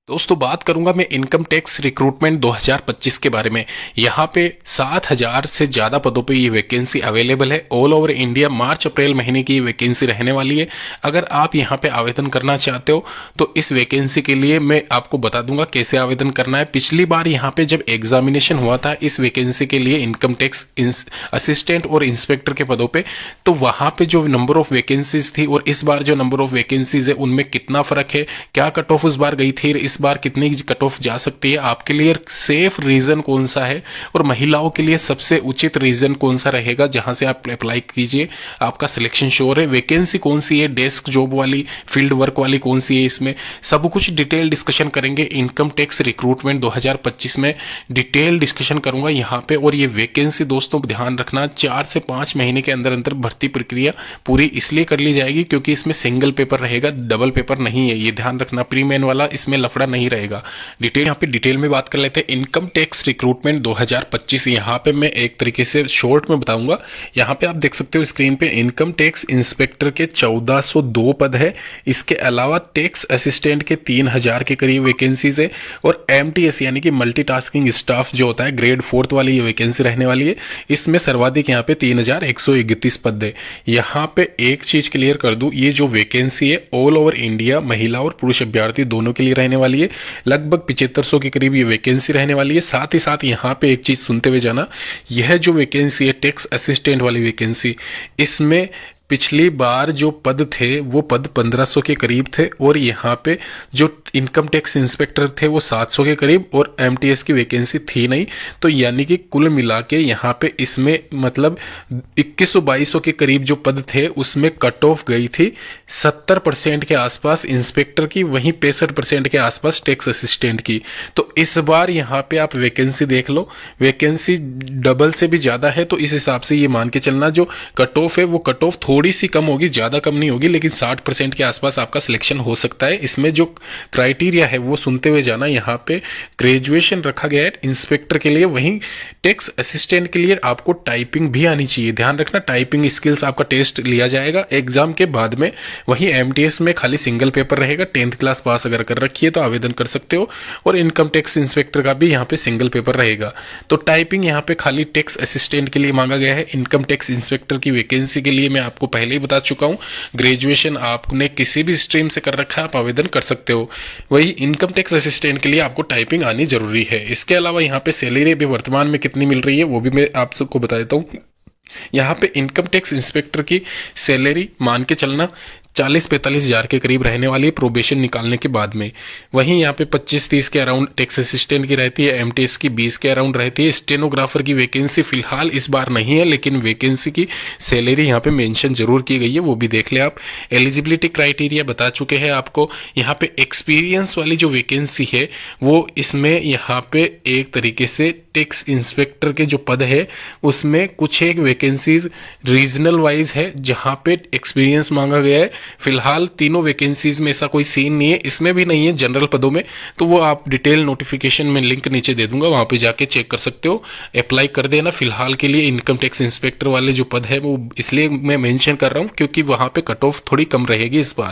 दोस्तों बात करूंगा मैं इनकम टैक्स रिक्रूटमेंट 2025 के बारे में। यहाँ पे 7,000 से ज़्यादा पदों पे ये वैकेंसी अवेलेबल है। ऑल ओवर इंडिया मार्च अप्रैल महीने की ये वैकेंसी रहने वाली है। अगर आप यहाँ पे आवेदन करना चाहते हो तो इस वैकेंसी के लिए मैं आपको बता दूंगा कैसे आवेदन करना है। पिछली बार यहाँ पे जब एग्जामिनेशन हुआ था इस वैकेंसी के लिए इनकम टैक्स असिस्टेंट और इंस्पेक्टर के पदों पर, तो वहाँ पे जो नंबर ऑफ वैकेंसीज थी और इस बार जो नंबर ऑफ वैकेंसीज है उनमें कितना फर्क है, क्या कट ऑफ उस बार गई थी, इस बार कितनी कट ऑफ जा सकती है, आपके लिए सेफ रीजन कौन सा है और महिलाओं के लिए सबसे उचित रीजन कौन सा रहेगा जहां से आप अप्लाई कीजिए, आपका सिलेक्शन श्योर है, वैकेंसी कौन सी है, डेस्क जॉब वाली, फील्ड वर्क वाली कौन सी है, इसमें सब कुछ डिटेल डिस्कशन करेंगे। इनकम टैक्स रिक्रूटमेंट 2025 में डिटेल डिस्कशन करूंगा यहां पे। और ये वैकेंसी दोस्तों ध्यान रखना 4 से 5 महीने के अंदर अंदर भर्ती प्रक्रिया पूरी इसलिए कर ली जाएगी क्योंकि इसमें सिंगल पेपर रहेगा, डबल पेपर नहीं है, ये ध्यान रखना। प्री मेन वाला इसमें लफड़ा नहीं रहेगा। डिटेल यहाँ पे डिटेल में बात कर लेते हैं। इनकम टैक्स रिक्रूटमेंट 2025 यहाँ पे मैं एक तरीके से शॉर्ट में बताऊंगा। यहाँ पे आप देख सकते हो स्क्रीन पे इनकम टैक्स इंस्पेक्टर के 1402 पद है। इसके अलावा टैक्स असिस्टेंट के 3000 के करीब वैकेंसीज है और एमटीएस यानी कि मल्टीटास्किंग स्टाफ जो होता है ग्रेड 4 वाली ये वैकेंसी रहने वाली है। इसमें सर्वाधिक यहाँ पे 3131 पद है। यहाँ पे एक चीज क्लियर कर दूं, ये जो वैकेंसी है ऑल ओवर इंडिया महिला और पुरुष अभ्यर्थी दोनों के लिए रहने वाली है। लगभग 7500 के करीब ये वैकेंसी रहने वाली है। साथ ही साथ यहाँ पे एक चीज सुनते हुए जाना, यह जो वैकेंसी है टैक्स असिस्टेंट वाली वैकेंसी, इसमें पिछली बार जो पद थे वो पद 1500 के करीब थे और यहाँ पे जो इनकम टैक्स इंस्पेक्टर थे वो 700 के करीब और एमटीएस की वैकेंसी थी नहीं। तो यानी कि कुल मिला के यहाँ पे इसमें मतलब 2100-2200 के करीब जो पद थे उसमें कट ऑफ गई थी 70% के आसपास इंस्पेक्टर की, वहीं 65% के आसपास टैक्स असिस्टेंट की। तो इस बार यहाँ पे आप वैकेंसी देख लो, वैकेंसी डबल से भी ज्यादा है। तो इस हिसाब से ये मान के चलना जो कट ऑफ है वो कट ऑफ थोड़ी सी कम होगी, ज्यादा कम नहीं होगी, लेकिन 60% के आसपास आपका सिलेक्शन हो सकता है। इसमें जो क्राइटेरिया है वो सुनते हुए जाना। यहाँ पे ग्रेजुएशन रखा गया है इंस्पेक्टर के लिए, वहीं टैक्स असिस्टेंट के लिए आपको टाइपिंग भी आनी चाहिए। ध्यान रखना टाइपिंग स्किल्स आपका टेस्ट लिया जाएगा एग्जाम के बाद में। वहीं एमटीएस में खाली सिंगल पेपर रहेगा। 10th क्लास पास अगर कर रखी है तो आवेदन कर सकते हो और इनकम टैक्स इंस्पेक्टर का भी यहाँ पे सिंगल पेपर रहेगा। तो टाइपिंग यहाँ पे खाली टैक्स असिस्टेंट के लिए मांगा गया है। इनकम टैक्स इंस्पेक्टर की वैकेंसी के लिए मैं आपको पहले ही बता चुका हूं, ग्रेजुएशन आपने किसी भी स्ट्रीम से कर रखा है आप आवेदन कर सकते हो। वही इनकम टैक्स असिस्टेंट के लिए आपको टाइपिंग आनी जरूरी है। इसके अलावा यहाँ पे सैलरी अभी वर्तमान में कितनी मिल रही है वो भी मैं आप सबको बता देता हूँ। यहाँ पे इनकम टैक्स इंस्पेक्टर की सैलरी मान के चलना 40-45 हजार के करीब रहने वाली है प्रोबेशन निकालने के बाद में। वहीं यहाँ पे 25-30 के अराउंड टैक्स असिस्टेंट की रहती है, एमटीएस की 20 के अराउंड रहती है। स्टेनोग्राफर की वैकेंसी फिलहाल इस बार नहीं है, लेकिन वैकेंसी की सैलरी यहाँ पे मेंशन जरूर की गई है, वो भी देख ले आप। एलिजिबिलिटी क्राइटेरिया बता चुके हैं आपको। यहाँ पे एक्सपीरियंस वाली जो वैकेंसी है वो इसमें यहाँ पे एक तरीके से टैक्स इंस्पेक्टर के जो पद है उसमें कुछ एक वैकेंसीज रीजनल वाइज है जहां पे एक्सपीरियंस मांगा गया है। फिलहाल तीनों वैकेंसीज में ऐसा कोई सीन नहीं है, इसमें भी नहीं है जनरल पदों में। तो वो आप डिटेल नोटिफिकेशन में लिंक नीचे दे दूंगा, वहां पे जाके चेक कर सकते हो, अप्लाई कर देना। फिलहाल के लिए इनकम टैक्स इंस्पेक्टर वाले जो पद है वो इसलिए मैं मेंशन कर रहा हूं क्योंकि वहां पे कट ऑफ थोड़ी कम रहेगी इस बार।